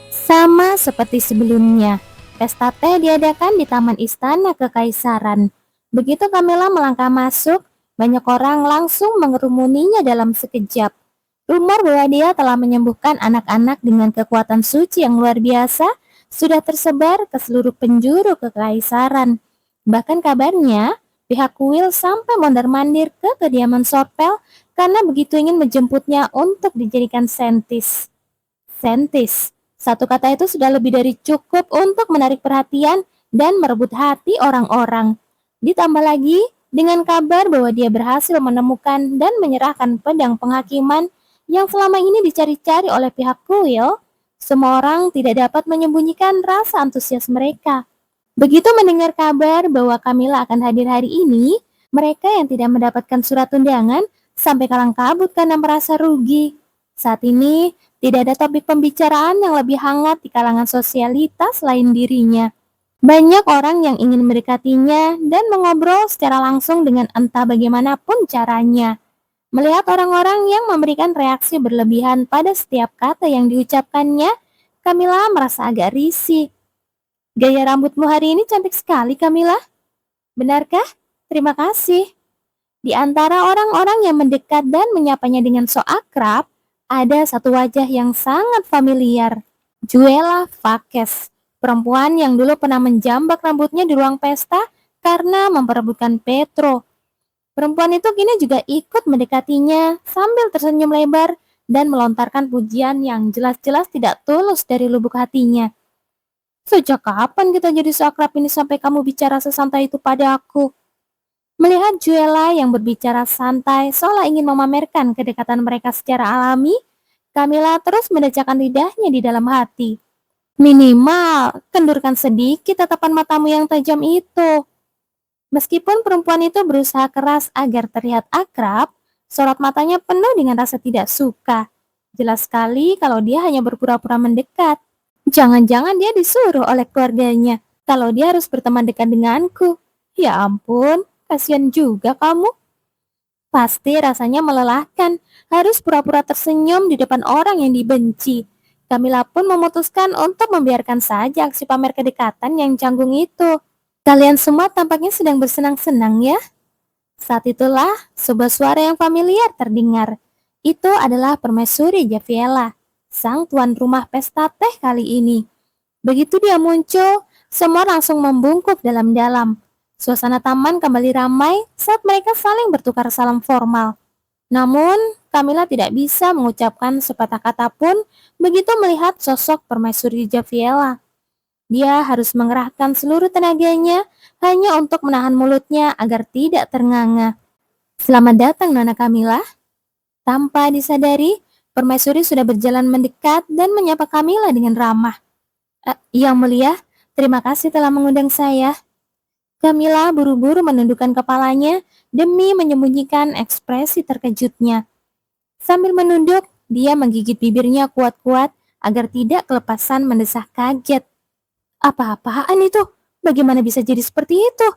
Sama seperti sebelumnya, pesta teh diadakan di Taman Istana Kekaisaran. Begitu Camilla melangkah masuk, banyak orang langsung mengerumuninya dalam sekejap. Rumor bahwa dia telah menyembuhkan anak-anak dengan kekuatan suci yang luar biasa sudah tersebar ke seluruh penjuru kekaisaran. Bahkan kabarnya, pihak kuil sampai mondar-mandir ke kediaman Sorpel karena begitu ingin menjemputnya untuk dijadikan sentis. Sentis, satu kata itu sudah lebih dari cukup untuk menarik perhatian dan merebut hati orang-orang. Ditambah lagi dengan kabar bahwa dia berhasil menemukan dan menyerahkan pedang penghakiman yang selama ini dicari-cari oleh pihak kuil, semua orang tidak dapat menyembunyikan rasa antusias mereka. Begitu mendengar kabar bahwa Camilla akan hadir hari ini, mereka yang tidak mendapatkan surat undangan sampai kalang kabut karena merasa rugi. Saat ini, tidak ada topik pembicaraan yang lebih hangat di kalangan sosialitas selain dirinya. Banyak orang yang ingin mendekatinya dan mengobrol secara langsung dengan entah bagaimanapun caranya. Melihat orang-orang yang memberikan reaksi berlebihan pada setiap kata yang diucapkannya, Camilla merasa agak risih. Gaya rambutmu hari ini cantik sekali, Camilla. Benarkah? Terima kasih. Di antara orang-orang yang mendekat dan menyapanya dengan sok akrab, ada satu wajah yang sangat familiar. Juela Vakes, perempuan yang dulu pernah menjambak rambutnya di ruang pesta karena memperebutkan Petro. Perempuan itu kini juga ikut mendekatinya sambil tersenyum lebar dan melontarkan pujian yang jelas-jelas tidak tulus dari lubuk hatinya. Sejak kapan kita jadi seakrab ini sampai kamu bicara sesantai itu pada aku? Melihat Juela yang berbicara santai seolah ingin memamerkan kedekatan mereka secara alami, Camilla terus mendejakan lidahnya di dalam hati. Minimal, kendurkan sedikit tatapan matamu yang tajam itu. Meskipun perempuan itu berusaha keras agar terlihat akrab, sorot matanya penuh dengan rasa tidak suka. Jelas sekali kalau dia hanya berpura-pura mendekat. Jangan-jangan dia disuruh oleh keluarganya kalau dia harus berteman dekat denganku. Ya ampun, kasihan juga kamu. Pasti rasanya melelahkan, harus pura-pura tersenyum di depan orang yang dibenci. Camilla pun memutuskan untuk membiarkan saja aksi pamer kedekatan yang canggung itu. Kalian semua tampaknya sedang bersenang-senang ya? Saat itulah sebuah suara yang familiar terdengar. Itu adalah Permaisuri Javiela, sang tuan rumah pesta teh kali ini. Begitu dia muncul, semua langsung membungkuk dalam-dalam. Suasana taman kembali ramai saat mereka saling bertukar salam formal. Namun, Camilla tidak bisa mengucapkan sepatah kata pun begitu melihat sosok Permaisuri Javiela. Dia harus mengerahkan seluruh tenaganya hanya untuk menahan mulutnya agar tidak ternganga. Selamat datang, Nona Camilla. Tanpa disadari, Permaisuri sudah berjalan mendekat dan menyapa Camilla dengan ramah. Yang mulia, terima kasih telah mengundang saya. Camilla buru-buru menundukkan kepalanya demi menyembunyikan ekspresi terkejutnya. Sambil menunduk, dia menggigit bibirnya kuat-kuat agar tidak kelepasan mendesah kaget. Apa-apaan itu? Bagaimana bisa jadi seperti itu?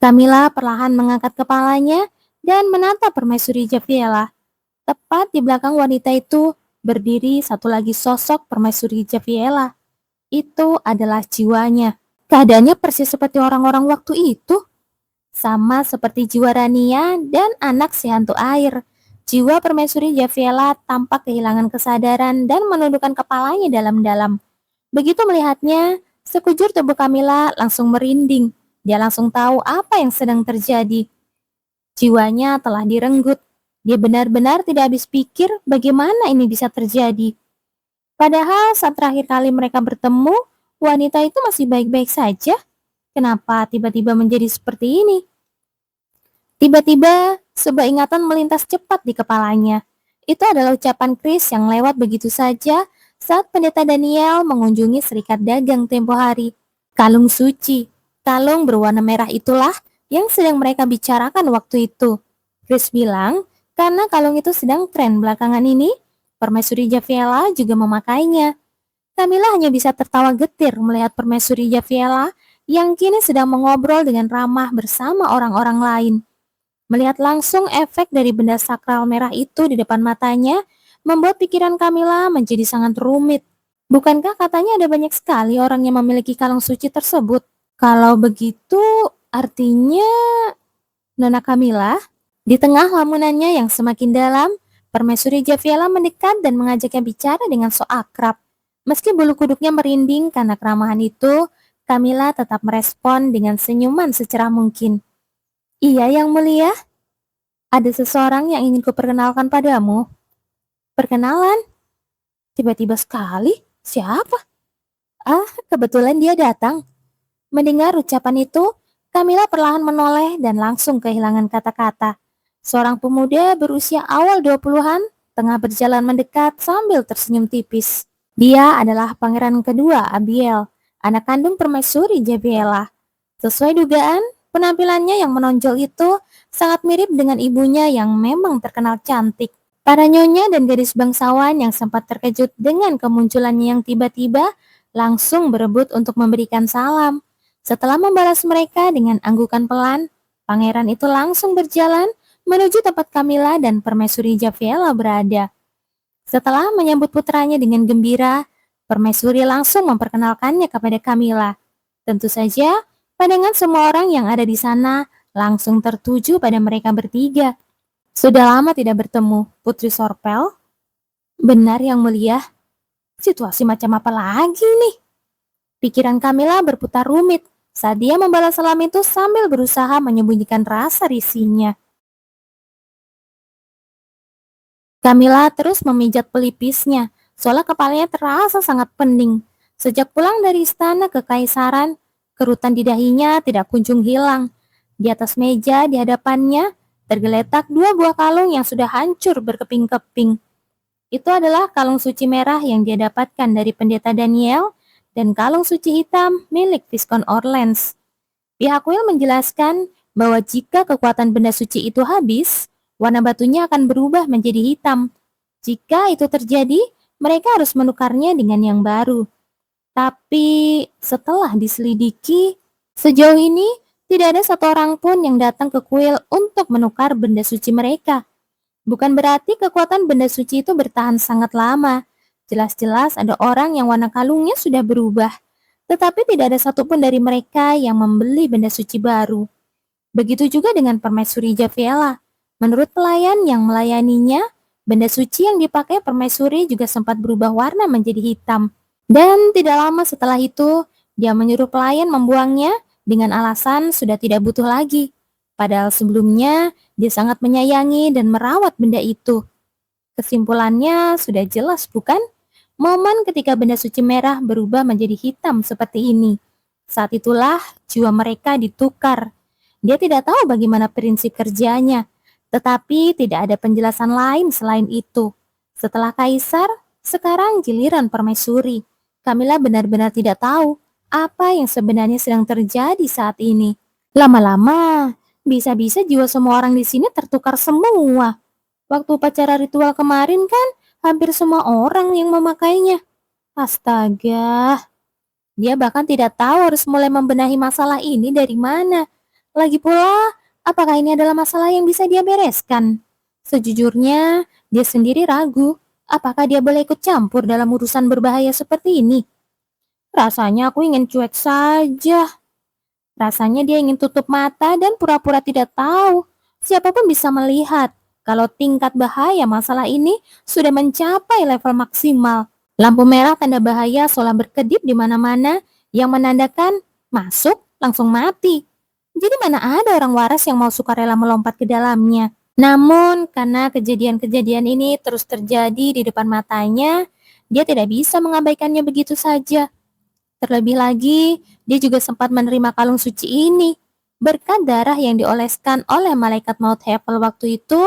Camilla perlahan mengangkat kepalanya dan menatap Permaisuri Javiela. Tepat di belakang wanita itu berdiri satu lagi sosok Permaisuri Javiela. Itu adalah jiwanya. Keadaannya persis seperti orang-orang waktu itu. Sama seperti jiwa Rania dan anak si hantu air. Jiwa Permaisuri Javiela tampak kehilangan kesadaran dan menundukkan kepalanya dalam-dalam. Begitu melihatnya, sekujur tubuh Camilla langsung merinding. Dia langsung tahu apa yang sedang terjadi. Jiwanya telah direnggut. Dia benar-benar tidak habis pikir bagaimana ini bisa terjadi. Padahal saat terakhir kali mereka bertemu, wanita itu masih baik-baik saja. Kenapa tiba-tiba menjadi seperti ini? Tiba-tiba, sebuah ingatan melintas cepat di kepalanya. Itu adalah ucapan Chris yang lewat begitu saja saat pendeta Daniel mengunjungi serikat dagang tempo hari. Kalung suci, kalung berwarna merah itulah yang sedang mereka bicarakan waktu itu. Chris bilang, karena kalung itu sedang tren belakangan ini, Permaisuri Javiela juga memakainya. Camilla hanya bisa tertawa getir melihat Permaisuri Javiela yang kini sedang mengobrol dengan ramah bersama orang-orang lain. Melihat langsung efek dari benda sakral merah itu di depan matanya, membuat pikiran Camilla menjadi sangat rumit. Bukankah katanya ada banyak sekali orang yang memiliki kalung suci tersebut? Kalau begitu, artinya Nona Camilla, di tengah lamunannya yang semakin dalam, Permaisuri Javiela mendekat dan mengajaknya bicara dengan so akrab. Meski bulu kuduknya merinding karena keramahan itu, Camilla tetap merespon dengan senyuman secerah mungkin. Iya, Yang Mulia, ada seseorang yang ingin kuperkenalkan padamu. Perkenalan? Tiba-tiba sekali? Siapa? Ah, kebetulan dia datang. Mendengar ucapan itu, Camilla perlahan menoleh dan langsung kehilangan kata-kata. Seorang pemuda berusia awal 20-an tengah berjalan mendekat sambil tersenyum tipis. Dia adalah pangeran kedua Abiel, anak kandung permaisuri Jabiela. Sesuai dugaan, penampilannya yang menonjol itu sangat mirip dengan ibunya yang memang terkenal cantik. Para nyonya dan gadis bangsawan yang sempat terkejut dengan kemunculannya yang tiba-tiba langsung berebut untuk memberikan salam. Setelah membalas mereka dengan anggukan pelan, pangeran itu langsung berjalan menuju tempat Camilla dan permaisuri Javiela berada. Setelah menyambut putranya dengan gembira, permaisuri langsung memperkenalkannya kepada Camilla. Tentu saja, pandangan semua orang yang ada di sana langsung tertuju pada mereka bertiga. Sudah lama tidak bertemu, Putri Sorpel. Benar Yang Mulia, situasi macam apa lagi nih? Pikiran Camilla berputar rumit saat dia membalas salam itu sambil berusaha menyembunyikan rasa risihnya. Camilla terus memijat pelipisnya, seolah kepalanya terasa sangat pening. Sejak pulang dari istana kekaisaran, kerutan di dahinya tidak kunjung hilang. Di atas meja di hadapannya, tergeletak dua buah kalung yang sudah hancur berkeping-keping. Itu adalah kalung suci merah yang dia dapatkan dari pendeta Daniel dan kalung suci hitam milik Viscount Orleans. Pihak Will menjelaskan bahwa jika kekuatan benda suci itu habis, warna batunya akan berubah menjadi hitam. Jika itu terjadi, mereka harus menukarnya dengan yang baru. Tapi setelah diselidiki, sejauh ini tidak ada satu orang pun yang datang ke kuil untuk menukar benda suci mereka. Bukan berarti kekuatan benda suci itu bertahan sangat lama. Jelas-jelas ada orang yang warna kalungnya sudah berubah, tetapi tidak ada satupun dari mereka yang membeli benda suci baru. Begitu juga dengan permaisuri Javiela. Menurut pelayan yang melayaninya, benda suci yang dipakai permaisuri juga sempat berubah warna menjadi hitam. Dan tidak lama setelah itu, dia menyuruh pelayan membuangnya dengan alasan sudah tidak butuh lagi. Padahal sebelumnya, dia sangat menyayangi dan merawat benda itu. Kesimpulannya sudah jelas, bukan? Momen ketika benda suci merah berubah menjadi hitam seperti ini. Saat itulah jiwa mereka ditukar. Dia tidak tahu bagaimana prinsip kerjanya, tetapi tidak ada penjelasan lain selain itu. Setelah kaisar, sekarang giliran permaisuri. Camilla benar-benar tidak tahu apa yang sebenarnya sedang terjadi saat ini. Lama-lama, bisa-bisa jiwa semua orang di sini tertukar semua. Waktu upacara ritual kemarin kan, hampir semua orang yang memakainya. Astaga, dia bahkan tidak tahu harus mulai membenahi masalah ini dari mana. Lagi pula, apakah ini adalah masalah yang bisa dia bereskan? Sejujurnya, dia sendiri ragu. Apakah dia boleh ikut campur dalam urusan berbahaya seperti ini? Rasanya aku ingin cuek saja. Rasanya dia ingin tutup mata dan pura-pura tidak tahu. Siapapun bisa melihat kalau tingkat bahaya masalah ini sudah mencapai level maksimal. Lampu merah tanda bahaya seolah berkedip di mana-mana yang menandakan masuk langsung mati. Jadi mana ada orang waras yang mau sukarela melompat ke dalamnya. Namun karena kejadian-kejadian ini terus terjadi di depan matanya, dia tidak bisa mengabaikannya begitu saja. Terlebih lagi, dia juga sempat menerima kalung suci ini. Berkat darah yang dioleskan oleh malaikat maut Hevel waktu itu,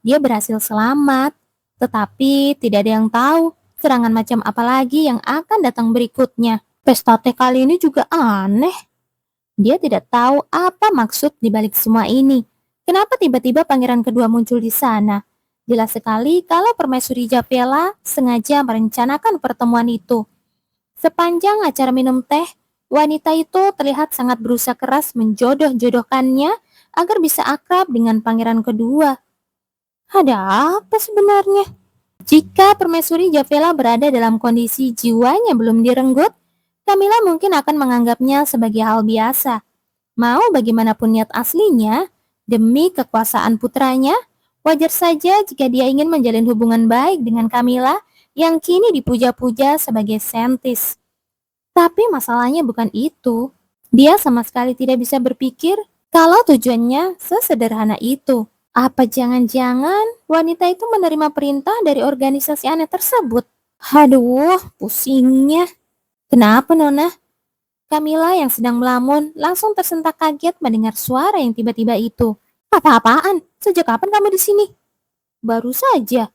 dia berhasil selamat. Tetapi tidak ada yang tahu serangan macam apa lagi yang akan datang berikutnya. Pesta teh kali ini juga aneh. Dia tidak tahu apa maksud dibalik semua ini. Kenapa tiba-tiba pangeran kedua muncul di sana? Jelas sekali kalau permaisuri Javiela sengaja merencanakan pertemuan itu. Sepanjang acara minum teh, wanita itu terlihat sangat berusaha keras menjodoh-jodohkannya agar bisa akrab dengan pangeran kedua. Ada apa sebenarnya? Jika Permaisuri Javela berada dalam kondisi jiwanya belum direnggut, Camilla mungkin akan menganggapnya sebagai hal biasa. Mau bagaimanapun niat aslinya, demi kekuasaan putranya, wajar saja jika dia ingin menjalin hubungan baik dengan Camilla yang kini dipuja-puja sebagai saintis. Tapi masalahnya bukan itu. Dia sama sekali tidak bisa berpikir kalau tujuannya sesederhana itu. Apa jangan-jangan wanita itu menerima perintah dari organisasi aneh tersebut? Aduh, pusingnya. Kenapa, Nona? Camilla yang sedang melamun langsung tersentak kaget mendengar suara yang tiba-tiba itu. Apa-apaan? Sejak kapan kamu di sini? Baru saja.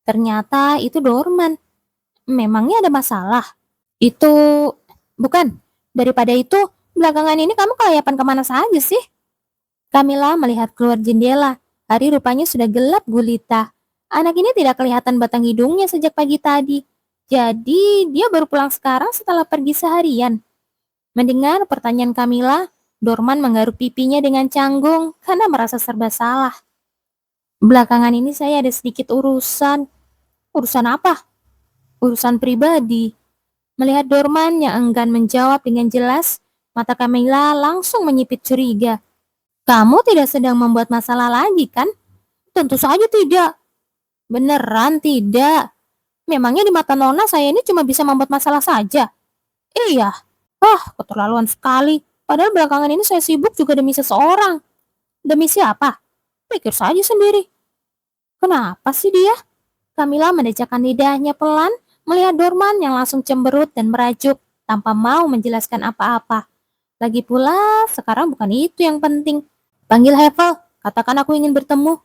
Ternyata itu Dorman. Memangnya ada masalah? Itu... Bukan. Daripada itu, belakangan ini kamu kelayapan kemana saja sih? Camilla melihat keluar jendela. Hari rupanya sudah gelap gulita. Anak ini tidak kelihatan batang hidungnya sejak pagi tadi. Jadi, dia baru pulang sekarang setelah pergi seharian. Mendengar pertanyaan Camilla, Dorman menggaruk pipinya dengan canggung karena merasa serba salah. Belakangan ini saya ada sedikit urusan. Urusan apa? Urusan pribadi. Melihat Dorman yang enggan menjawab dengan jelas, mata Camilla langsung menyipit curiga. Kamu tidak sedang membuat masalah lagi, kan? Tentu saja tidak. Beneran tidak. Memangnya di mata Nona saya ini cuma bisa membuat masalah saja? Iya. Keterlaluan sekali. Padahal belakangan ini saya sibuk juga demi seseorang. Demi siapa? Pikir saja sendiri. Kenapa sih dia? Camilla mendejakkan lidahnya pelan, melihat Dorman yang langsung cemberut dan merajuk tanpa mau menjelaskan apa-apa. Lagi pula, sekarang bukan itu yang penting. Panggil Hevel, katakan aku ingin bertemu.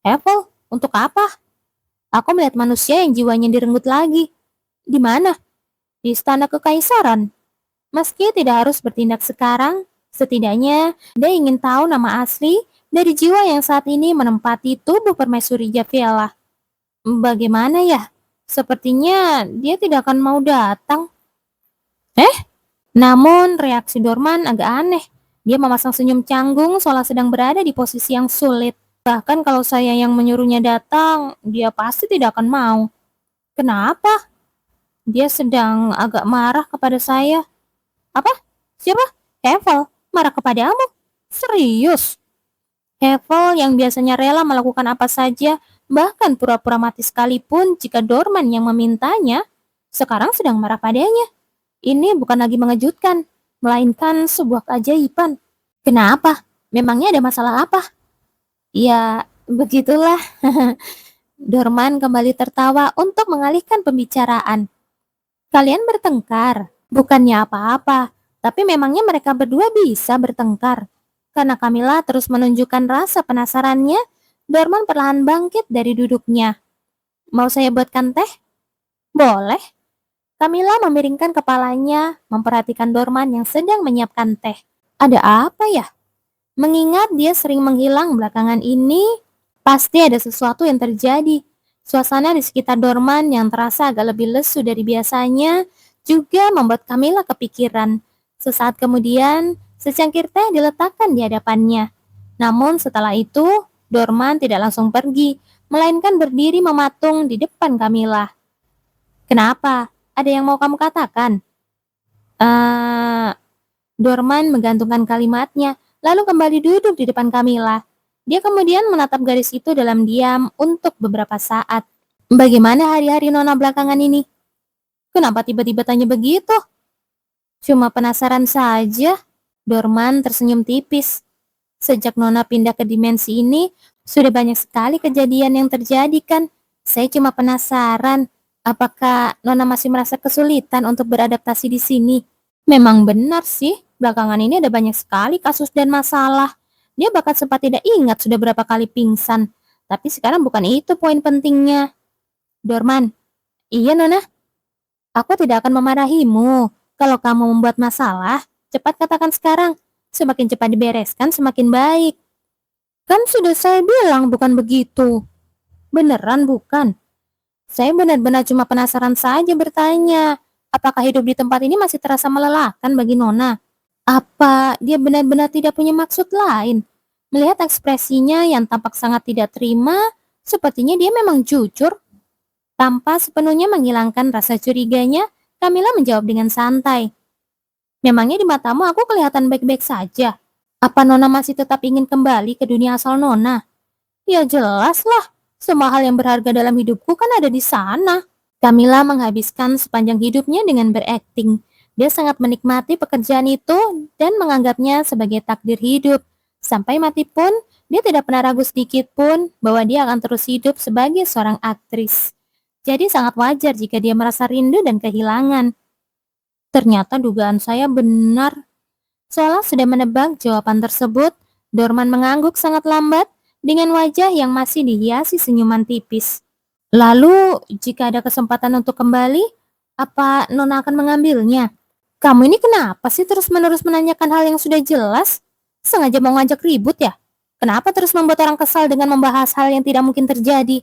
Hevel, untuk apa? Aku melihat manusia yang jiwanya direnggut lagi. Di mana? Di istana kekaisaran. Meski tidak harus bertindak sekarang, setidaknya dia ingin tahu nama asli dari jiwa yang saat ini menempati tubuh Permaisuri Javela. Bagaimana ya? Sepertinya dia tidak akan mau datang. Namun reaksi Dorman agak aneh. Dia memasang senyum canggung seolah sedang berada di posisi yang sulit. Bahkan kalau saya yang menyuruhnya datang, dia pasti tidak akan mau. Kenapa? Dia sedang agak marah kepada saya. Apa? Siapa? Hevel, marah kepadamu? Serius? Hevel yang biasanya rela melakukan apa saja, bahkan pura-pura mati sekalipun jika Dorman yang memintanya, sekarang sedang marah padanya. Ini bukan lagi mengejutkan, melainkan sebuah keajaiban. Kenapa? Memangnya ada masalah apa? Ya, begitulah. Dorman kembali tertawa untuk mengalihkan pembicaraan. Kalian bertengkar, bukannya apa-apa, tapi memangnya mereka berdua bisa bertengkar. Karena Camilla terus menunjukkan rasa penasarannya, Dorman perlahan bangkit dari duduknya. Mau saya buatkan teh? Boleh. Camilla memiringkan kepalanya, memperhatikan Dorman yang sedang menyiapkan teh. Ada apa ya? Mengingat dia sering menghilang belakangan ini, pasti ada sesuatu yang terjadi. Suasana di sekitar Dorman yang terasa agak lebih lesu dari biasanya juga membuat Camilla kepikiran. Sesaat kemudian, secangkir teh diletakkan di hadapannya. Namun setelah itu, Dorman tidak langsung pergi, melainkan berdiri mematung di depan Camilla. Kenapa? Ada yang mau kamu katakan? Dorman menggantungkan kalimatnya, lalu kembali duduk di depan Camilla. Dia kemudian menatap garis itu dalam diam untuk beberapa saat. Bagaimana hari-hari Nona belakangan ini? Kenapa tiba-tiba tanya begitu? Cuma penasaran saja. Dorman tersenyum tipis. Sejak Nona pindah ke dimensi ini, sudah banyak sekali kejadian yang terjadi kan? Saya cuma penasaran. Apakah Nona masih merasa kesulitan untuk beradaptasi di sini? Memang benar sih, belakangan ini ada banyak sekali kasus dan masalah. Dia bahkan sempat tidak ingat sudah berapa kali pingsan. Tapi sekarang bukan itu poin pentingnya. Dorman, iya Nona, aku tidak akan memarahimu. Kalau kamu membuat masalah, cepat katakan sekarang. Semakin cepat dibereskan, semakin baik. Kan sudah saya bilang bukan begitu. Beneran bukan? Saya benar-benar cuma penasaran saja bertanya, apakah hidup di tempat ini masih terasa melelahkan bagi Nona? Apa dia benar-benar tidak punya maksud lain? Melihat ekspresinya yang tampak sangat tidak terima, sepertinya dia memang jujur. Tanpa sepenuhnya menghilangkan rasa curiganya, Camilla menjawab dengan santai. Memangnya di matamu aku kelihatan baik-baik saja? Apa Nona masih tetap ingin kembali ke dunia asal Nona? Ya jelas lah, semua hal yang berharga dalam hidupku kan ada di sana. Camilla menghabiskan sepanjang hidupnya dengan berakting. Dia sangat menikmati pekerjaan itu dan menganggapnya sebagai takdir hidup. Sampai mati pun, dia tidak pernah ragu sedikit pun bahwa dia akan terus hidup sebagai seorang aktris. Jadi sangat wajar jika dia merasa rindu dan kehilangan. Ternyata dugaan saya benar. Seolah sudah menebak jawaban tersebut, Dorman mengangguk sangat lambat dengan wajah yang masih dihiasi senyuman tipis. Lalu, jika ada kesempatan untuk kembali, apa Nona akan mengambilnya? Kamu ini kenapa sih terus-menerus menanyakan hal yang sudah jelas? Sengaja mau ngajak ribut ya? Kenapa terus membuat orang kesal dengan membahas hal yang tidak mungkin terjadi?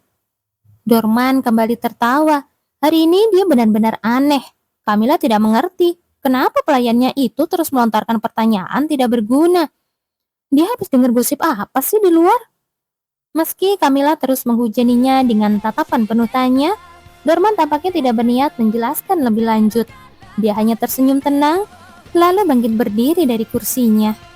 Dorman kembali tertawa. Hari ini dia benar-benar aneh. Camilla tidak mengerti kenapa pelayannya itu terus melontarkan pertanyaan tidak berguna. Dia habis dengar gosip apa sih di luar? Meski Camilla terus menghujaninya dengan tatapan penuh tanya, Dorman tampaknya tidak berniat menjelaskan lebih lanjut. Dia hanya tersenyum tenang, lalu bangkit berdiri dari kursinya.